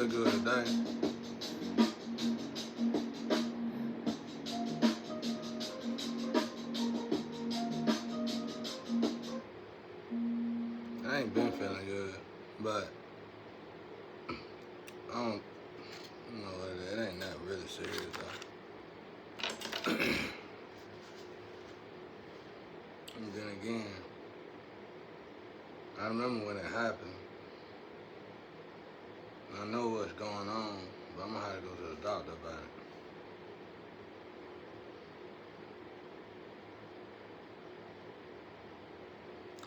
feel good today. I ain't been feeling good, but I don't know what it is. It ain't that really serious though. And then again, I remember when it happened. I know what's going on, but I'm gonna have to go to the doctor about it.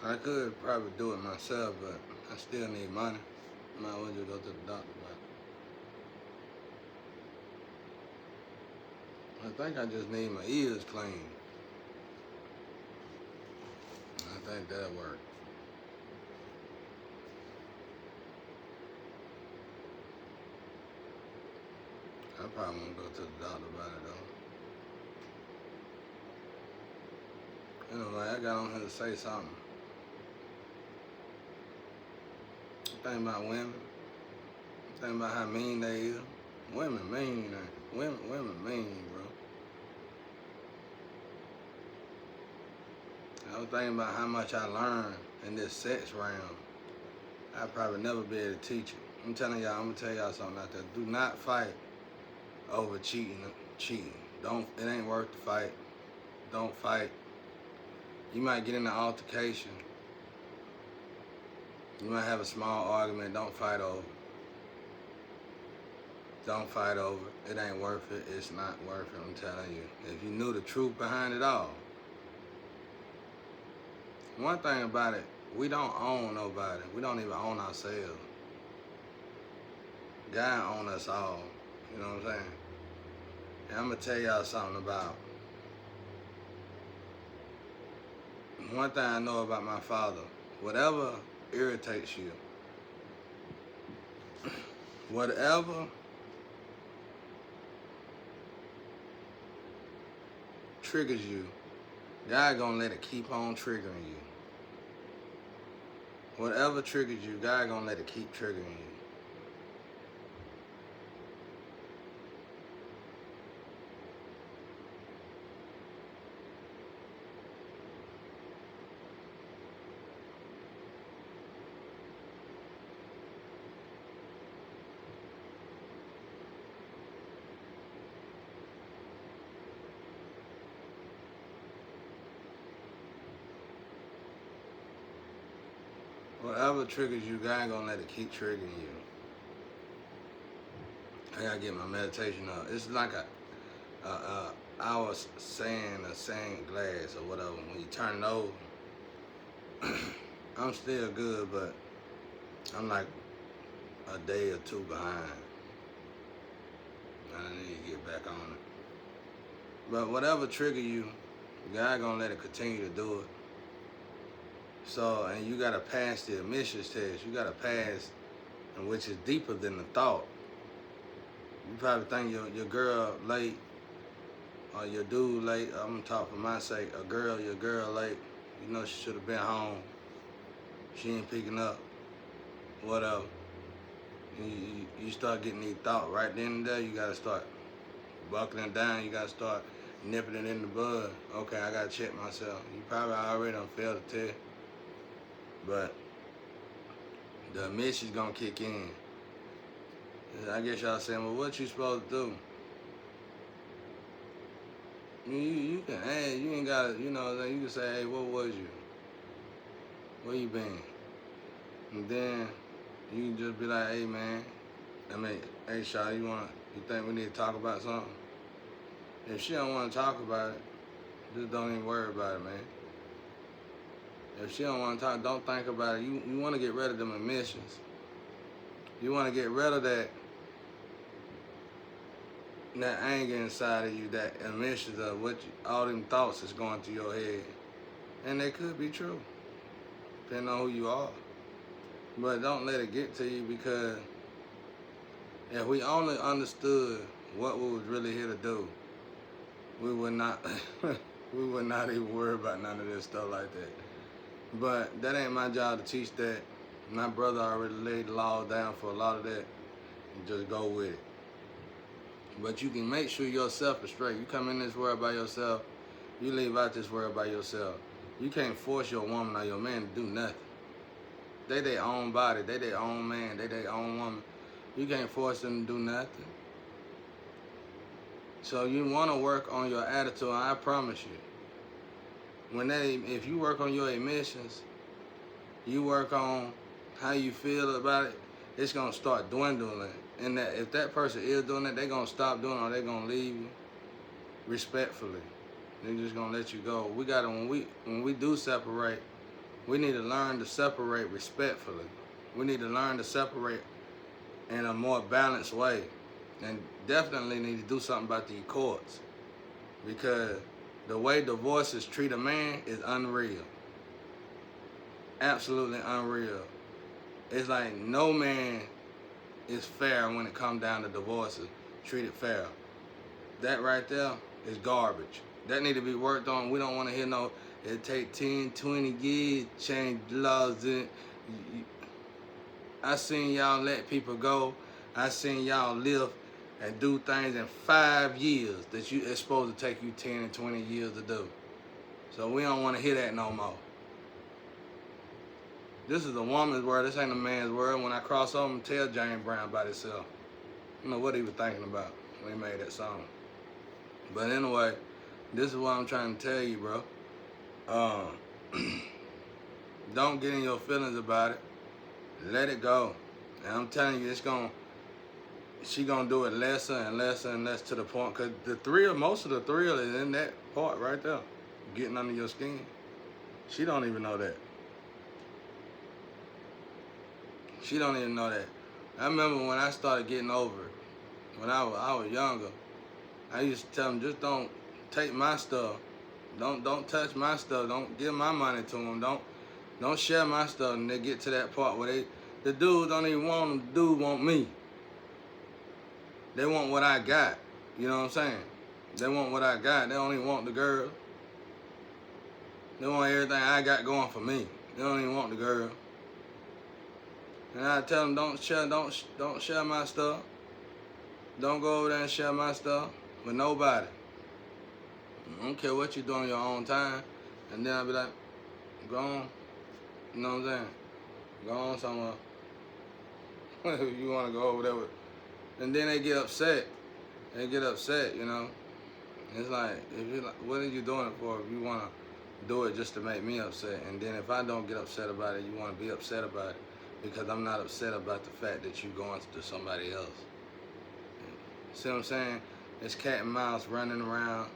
I could probably do it myself, but I still need money. Might as well just go to the doctor about it. I think I just need my ears clean. I think that'll work. I probably won't go to the doctor about it though. Anyway, I got on here to say something. Think about women. Think about how mean they is. Women mean, women mean, bro. I was thinking about how much I learned in this sex realm. I'd probably never be able to teach it. I'm gonna tell y'all something out there. Do not fight over cheating. Don't, it ain't worth the fight. Don't fight. You might get in an altercation. You might have a small argument. Don't fight over. Don't fight over. It ain't worth it. It's not worth it, I'm telling you. If you knew the truth behind it all. One thing about it, we don't own nobody. We don't even own ourselves. God owns us all. You know what I'm saying? And I'm going to tell y'all something about. One thing I know about my father. Whatever irritates you. Whatever triggers you. God gonna let it keep on triggering you. Whatever triggers you, God gonna let it keep triggering you. Whatever triggers you, God gonna let it keep triggering you. I gotta get my meditation up. It's like I was saying a sand glass or whatever. When you turn it over, I'm still good, but I'm like a day or two behind. I need to get back on it. But whatever trigger you, God gonna let it continue to do it. So, and you gotta pass the admissions test. You gotta pass, and which is deeper than the thought. You probably think your girl late, or your dude late. I'm gonna talk for my sake. Your girl late. You know she should have been home. She ain't picking up. Whatever. You start getting these thoughts right then and there. You gotta start buckling down. You gotta start nipping it in the bud. Okay, I gotta check myself. You probably already done failed the test. But the admission's gonna kick in. I guess y'all saying, well, what you supposed to do? You can ask, you ain't gotta, you know, you can say, hey, what was you? Where you been? And then you can just be like, hey man, hey Shaw, you think we need to talk about something? If she don't wanna talk about it, just don't even worry about it, man. If she don't wanna talk, don't think about it. You wanna get rid of them admissions. You wanna get rid of that anger inside of you, that admissions of all them thoughts that's going through your head. And they could be true, depending on who you are. But don't let it get to you, because if we only understood what we was really here to do, we would not we would not even worry about none of this stuff like that. But that ain't my job to teach that. My brother already laid the law down for a lot of that. and just go with it. But you can make sure yourself is straight. You come in this world by yourself, you leave out this world by yourself. You can't force your woman or your man to do nothing. They their own body, they their own man, they their own woman. You can't force them to do nothing. So you want to work on your attitude, and I promise you, if you work on your emissions, you work on how you feel about it, it's gonna start dwindling. And that if that person is doing it, they're gonna stop doing it, or they're gonna leave you respectfully. They're just gonna let you go. We gotta when we do separate, we need to learn to separate respectfully. We need to learn to separate in a more balanced way. And definitely need to do something about these courts. Because the way divorces treat a man is unreal. Absolutely unreal. It's like no man is fair when it comes down to divorces. Treated fair. That right there is garbage. That need to be worked on. We don't want to hear no, it take 10, 20 years, change laws. I seen y'all let people go. I seen y'all live and do things in 5 years that it's supposed to take you 10 and 20 years to do. So we don't want to hear that no more. This is a woman's world. This ain't a man's world. When I cross over and tell James Brown about himself, I don't know what he was thinking about when he made that song. But anyway, this is what I'm trying to tell you, bro. Don't get in your feelings about it. Let it go. And I'm telling you, she gonna do it lesser and lesser and less to the point. Cause most of the thrill is in that part right there, getting under your skin. She don't even know that. She don't even know that. I remember when I started getting over it, when I was younger, I used to tell them, just don't take my stuff. Don't touch my stuff. Don't give my money to them. Don't share my stuff. And they get to that part where the dudes don't even want them. The dude want me. They want what I got. You know what I'm saying? They want what I got. They don't even want the girl. They want everything I got going for me. They don't even want the girl. And I tell them, don't share my stuff. Don't go over there and share my stuff with nobody. I don't care what you do on your own time. And then I'll be like, go on. You know what I'm saying? Go on somewhere. If you want to go over there with. And then they get upset. They get upset, you know. It's like, what are you doing it for if you want to do it just to make me upset? And then if I don't get upset about it, you want to be upset about it. Because I'm not upset about the fact that you're going to somebody else. See what I'm saying? It's cat and mouse running around,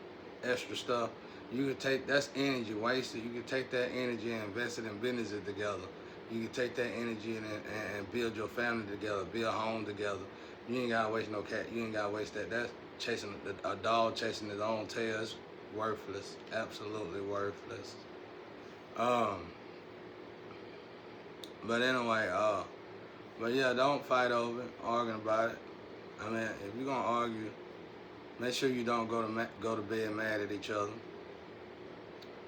extra stuff. You could take, that's energy wasted. You could take that energy and invest it in businesses together. You could take that energy and build your family together, build a home together. You ain't gotta waste no cat. You ain't gotta waste that. That's chasing a dog chasing his own tail. It's worthless. Absolutely worthless. But anyway, but yeah, don't fight over it, arguing about it. I mean, if you're gonna argue, make sure you don't go to bed mad at each other.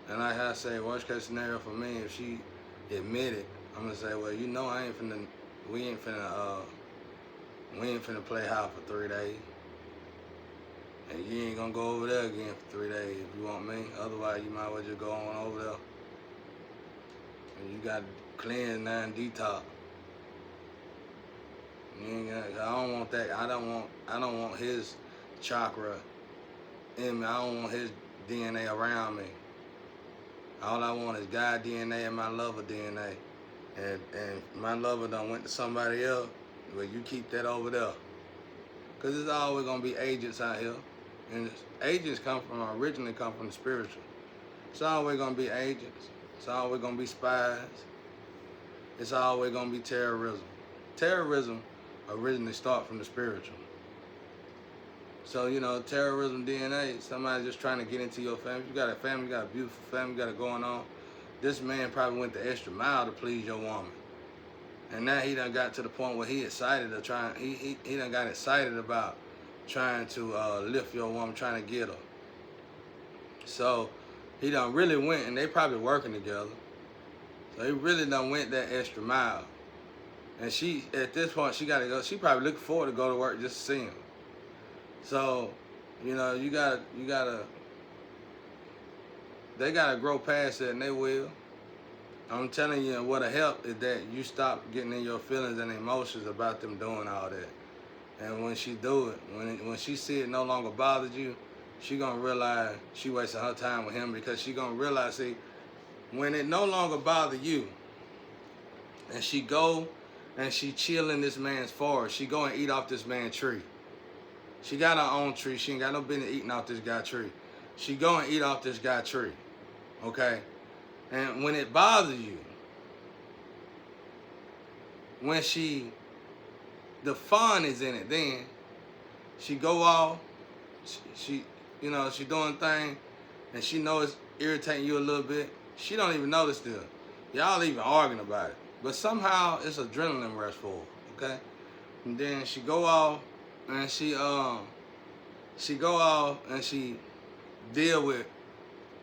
And like I say, worst case scenario for me, if she admit it, I'm gonna say, well, you know, we ain't finna play house for 3 days. And you ain't gonna go over there again for 3 days if you want me. Otherwise, you might as well just go on over there. And you got to cleanse now and detox. I don't want that. I don't want his chakra in me. I don't want his DNA around me. All I want is God DNA and my lover DNA. And my lover done went to somebody else. Well, you keep that over there. Because it's always going to be agents out here. And agents originally come from the spiritual. It's always going to be agents. It's always going to be spies. It's always going to be terrorism. Terrorism originally started from the spiritual. So, you know, terrorism DNA, somebody just trying to get into your family. You got a family, you got a beautiful family, you got it going on. This man probably went the extra mile to please your woman. And now he done got to the point where he done got excited about trying to lift your woman, trying to get her. So he done really went, and they probably working together. So he really done went that extra mile. And she, at this point, she gotta go. She probably looking forward to go to work just to see him. So, you know, they gotta grow past that, and they will. I'm telling you, what'll help is that you stop getting in your feelings and emotions about them doing all that. And when she do it, when she see it no longer bothers you, she gonna realize she wasting her time with him, because she gonna realize, see, when it no longer bother you, and she go and she chill in this man's forest, she go and eat off this man's tree. She got her own tree. She ain't got no business eating off this guy's tree. She go and eat off this guy's tree, okay? And when it bothers you, when the fun is in it, then she go off, she you know, she doing thing, and she know it's irritating you a little bit. She don't even notice still. Y'all even arguing about it. But somehow it's adrenaline rush for her, okay? And then she go off and she go off and she deal with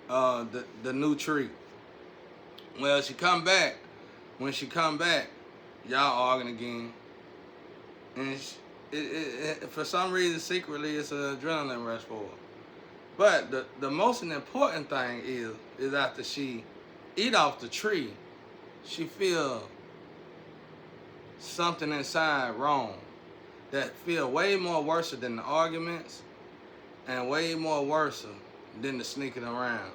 the new tree. Well, she come back. When she come back, y'all arguing again. And for some reason, secretly, it's an adrenaline rush for her. But the most important thing is after she eat off the tree, she feel something inside wrong that feel way more worse than the arguments and way more worse than the sneaking around.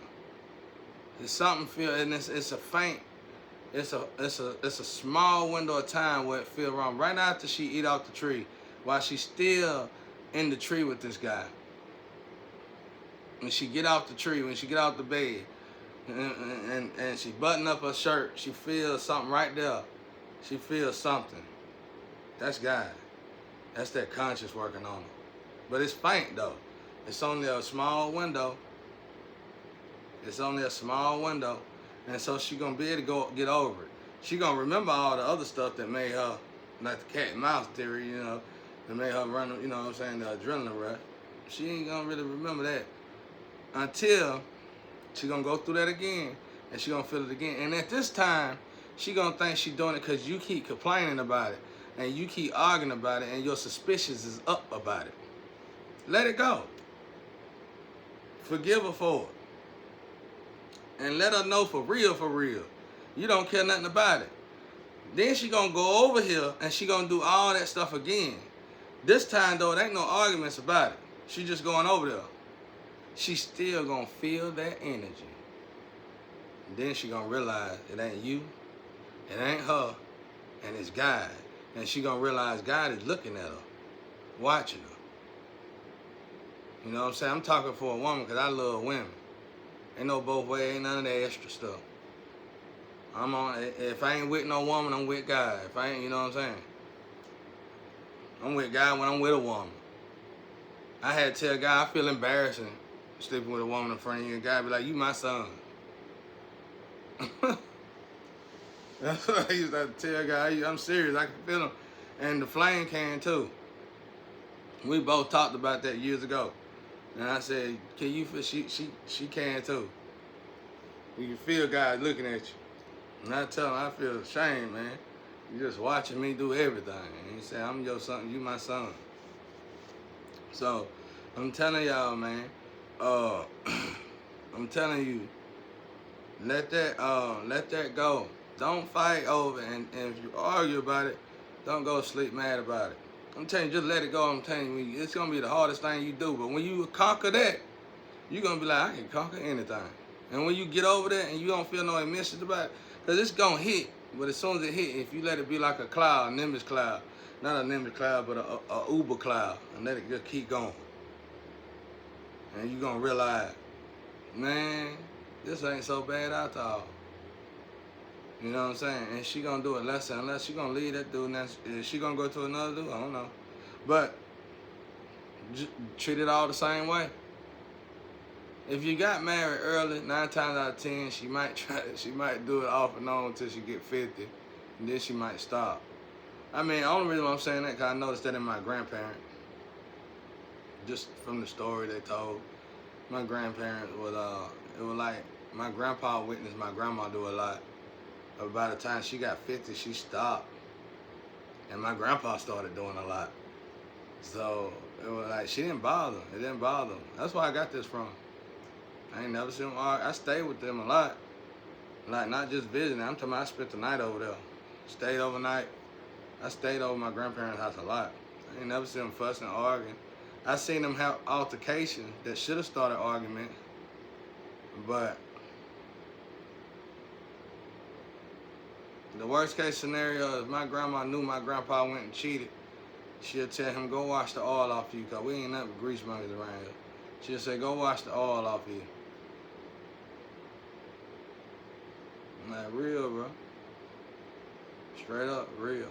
It's something feel, and it's a faint, it's a small window of time where it feel wrong. Right after she eat off the tree, while she's still in the tree with this guy. When she get off the tree, when she get off the bed, and she button up her shirt, she feels something right there. She feels something. That's God. That's that conscience working on her. But it's faint though. It's only a small window. It's only a small window. And so she gonna be able to go get over it. She gonna remember all the other stuff that made her, like the cat and mouse theory, you know, that made her run, you know what I'm saying, the adrenaline rush. She ain't gonna really remember that until she gonna go through that again, and she gonna feel it again. And at this time, she gonna think she doing it because you keep complaining about it, and you keep arguing about it, and your suspicions is up about it. Let it go. Forgive her for it. And let her know for real, you don't care nothing about it. Then she gonna go over here, and she gonna do all that stuff again. This time, though, it ain't no arguments about it. She just going over there. She still gonna feel that energy. And then she gonna realize it ain't you, it ain't her, and it's God. And she gonna realize God is looking at her, watching her. You know what I'm saying? I'm talking for a woman because I love women. Ain't no both ways, ain't none of that extra stuff. If I ain't with no woman, I'm with God. If I ain't, you know what I'm saying? I'm with God when I'm with a woman. I had to tell God I feel embarrassing sleeping with a woman in front of you, and God be like, you my son. That's what I used to tell God. I'm serious, I can feel him. And the flame can too. We both talked about that years ago. And I said, can you feel, she can too. You can feel God looking at you. And I tell him, I feel ashamed, man. You just watching me do everything. And he said, I'm your son, you my son. So, I'm telling y'all, man, I'm telling you, let that go. Don't fight over it. And if you argue about it, don't go sleep mad about it. I'm telling you, just let it go. I'm telling you, it's going to be the hardest thing you do. But when you conquer that, you're going to be like, I can conquer anything. And when you get over that and you don't feel no emissions about it, because it's going to hit. But as soon as it hit, if you let it be like a cloud, a nimbus cloud, not a nimbus cloud, but a uber cloud, and let it just keep going. And you're going to realize, man, this ain't so bad after all. You know what I'm saying? And she gonna do it less and less. She gonna leave that dude, and is she gonna go to another dude? I don't know. But treat it all the same way. If you got married early, 9 times out of 10, she might do it off and on until she get 50, and then she might stop. I mean, the only reason why I'm saying that, because I noticed that in my grandparents, just from the story they told. My grandparents was, it was like, my grandpa witnessed my grandma do a lot. But by the time she got 50, she stopped. And my grandpa started doing a lot. So it was like she didn't bother. It didn't bother him. That's where I got this from. I ain't never seen them argue. I stayed with them a lot. Like not just visiting. I'm talking about I spent the night over there. Stayed overnight. I stayed over my grandparents' house a lot. I ain't never seen them fussing and arguing. I seen them have altercations that should have started argument. But the worst case scenario is my grandma knew my grandpa went and cheated. She'll tell him, go wash the oil off you, because we ain't nothing but grease monkeys around here. She'll say, go wash the oil off you. I'm like, real, bro. Straight up, real.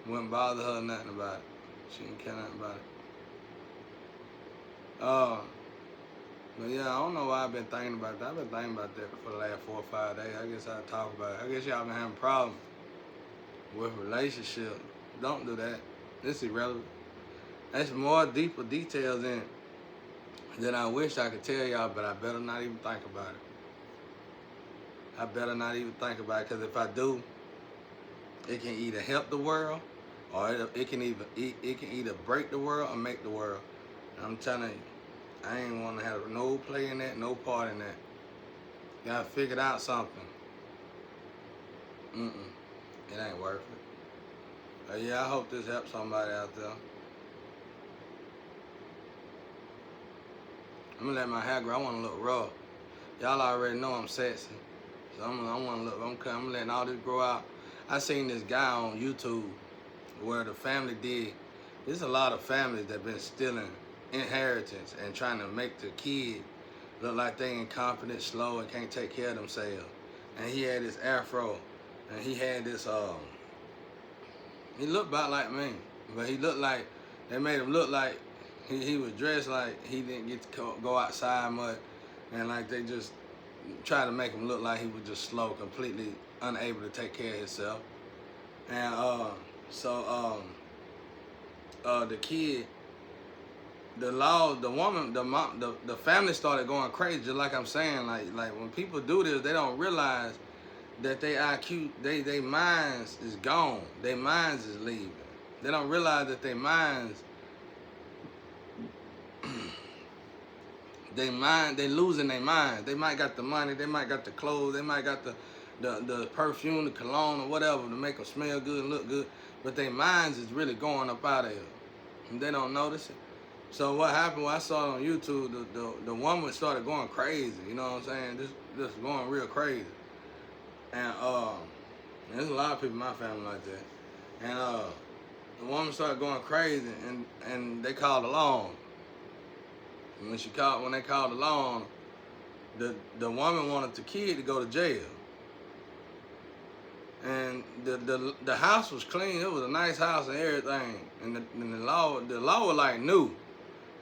Wouldn't bother her nothing about it. She didn't care nothing about it. But yeah, I don't know why I've been thinking about that. I've been thinking about that for the last 4 or 5 days. I guess I'll talk about it. I guess y'all been having problems with relationships. Don't do that. This is irrelevant. There's more deeper details in it that I wish I could tell y'all, but I better not even think about it. I better not even think about it, because if I do, it can either help the world, or it can either break the world or make the world. And I'm telling you, I ain't want to have no play in that, no part in that. Gotta figure out something. It ain't worth it. But yeah, I hope this helps somebody out there. I'm gonna let my hair grow. I want to look raw. Y'all already know I'm sexy, so I'm letting all this grow out. I seen this guy on YouTube where the family did. There's a lot of families that been stealing inheritance and trying to make the kid look like they incompetent, slow, and can't take care of themselves. And he had this afro, and he had this he looked about like me, but he looked like, they made him look like he was dressed like he didn't get to go outside much, and like they just tried to make him look like he was just slow, completely unable to take care of himself. And the kid, the woman, the mom, the family started going crazy, just like I'm saying. Like when people do this, they don't realize that they IQ, they minds is gone. Their minds is leaving. They don't realize that their minds, they losing their minds. They might got the money, they might got the clothes, they might got the perfume, the cologne, or whatever to make them smell good and look good, but their minds is really going up out of here, and they don't notice it. So what happened? Well, I saw it on YouTube. The woman started going crazy. You know what I'm saying? Just going real crazy. And there's a lot of people in my family like that. And the woman started going crazy, and they called along. And when they called along, the woman wanted the kid to go to jail. And the house was clean. It was a nice house and everything. And the law was like new.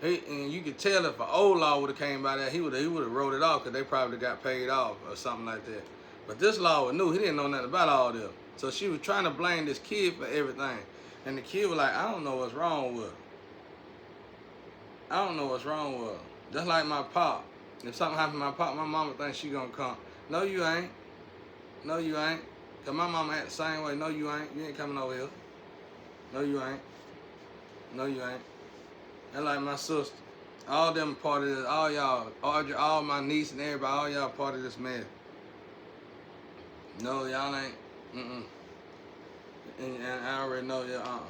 And you could tell if an old law would have came by that, he would have wrote it off, because they probably got paid off or something like that. But this law was new. He didn't know nothing about all this. So she was trying to blame this kid for everything. And the kid was like, I don't know what's wrong with her. I don't know what's wrong with her. Just like my pop. If something happened to my pop, my mama thinks she gonna come. No, you ain't. No, you ain't. Because my mama act the same way. No, you ain't. You ain't coming over here. No, you ain't. No, you ain't. And like my sister. All them part of this. All y'all. Audrey, all my niece and everybody. All y'all part of this mess. No, y'all ain't. And I already know y'all.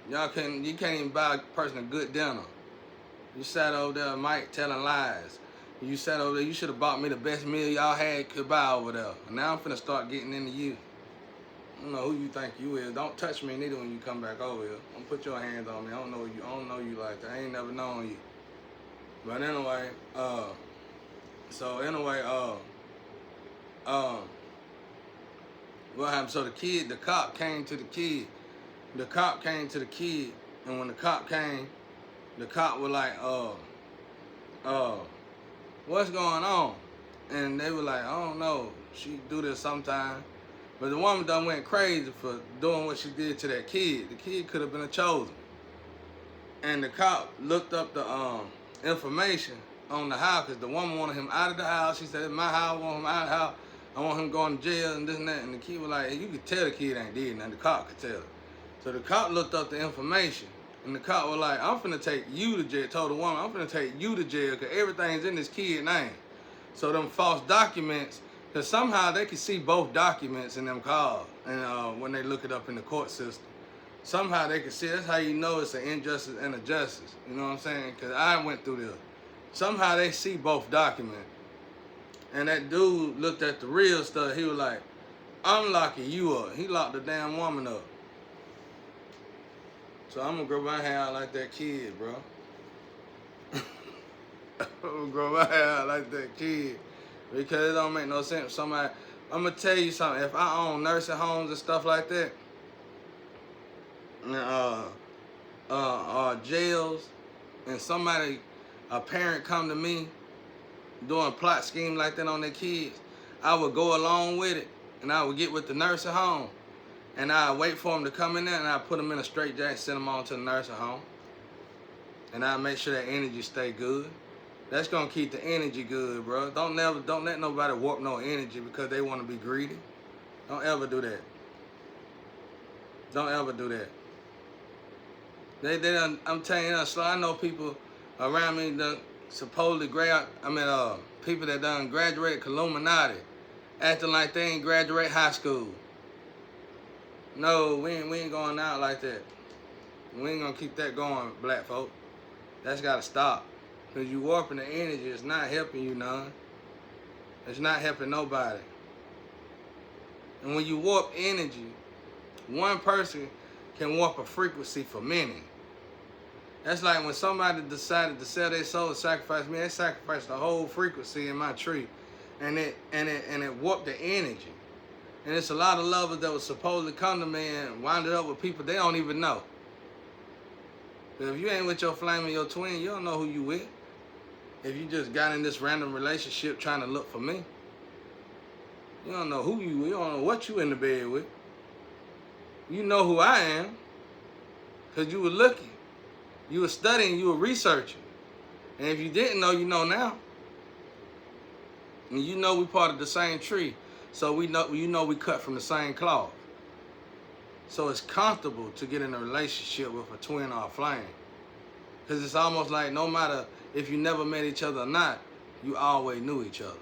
You can't even buy a person a good dinner. You sat over there, Mike, telling lies. You sat over there, you should have bought me the best meal y'all could buy over there. And now I'm finna start getting into you. I don't know who you think you is. Don't touch me neither when you come back over here. Don't put your hands on me. I don't know you like that. I ain't never known you. But anyway, what happened? So the cop came to the kid. The cop came to the kid, and when the cop came, the cop was like, what's going on? And they were like, I don't know. She do this sometime. But the woman done went crazy for doing what she did to that kid. The kid could have been a chosen. And the cop looked up the information on the house, because the woman wanted him out of the house. She said, it's my house, I want him out of the house. I want him going to jail and this and that. And the kid was like, you could tell the kid ain't did nothing. The cop could tell. So the cop looked up the information. And the cop was like, I'm finna take you to jail. Told the woman, I'm finna take you to jail because everything's in this kid's name. So them false documents, because somehow they can see both documents in them calls. And when they look it up in the court system. Somehow they can see. That's how you know it's an injustice and a justice. You know what I'm saying? Because I went through this. Somehow they see both documents. And that dude looked at the real stuff. He was like, I'm locking you up. He locked the damn woman up. So I'm going to grow my hair out like that kid, bro. I'm going to grow my hair out like that kid. Because it don't make no sense. Somebody, I'm going to tell you something. If I own nursing homes and stuff like that, jails, and somebody, a parent come to me doing plot scheme like that on their kids, I would go along with it, and I would get with the nursing home, and I wait for them to come in there, and I put them in a straitjacket, send them on to the nursing home, and I make sure that energy stay good. That's gonna keep the energy good, bro. Don't let nobody warp no energy because they want to be greedy. Don't ever do that. Don't ever do that. I'm telling you, so I know people around me that supposedly people that done graduated Illuminati, acting like they ain't graduate high school. No, we ain't going out like that. We ain't gonna keep that going, black folk. That's gotta stop. Cause you warping the energy, it's not helping you none. It's not helping nobody. And when you warp energy, one person can warp a frequency for many. That's like when somebody decided to sell their soul and sacrifice me, they sacrificed the whole frequency in my tree. And it warped the energy. And it's a lot of lovers that was supposed to come to me and wind up with people they don't even know. If you ain't with your flame and your twin, you don't know who you with. If you just got in this random relationship trying to look for me, you don't know who you with. You don't know what you in the bed with. You know who I am because you were looking. You were studying, you were researching. And if you didn't know, you know now. And you know we part of the same tree. So we cut from the same cloth. So it's comfortable to get in a relationship with a twin or a flame. Because it's almost like no matter if you never met each other or not, you always knew each other.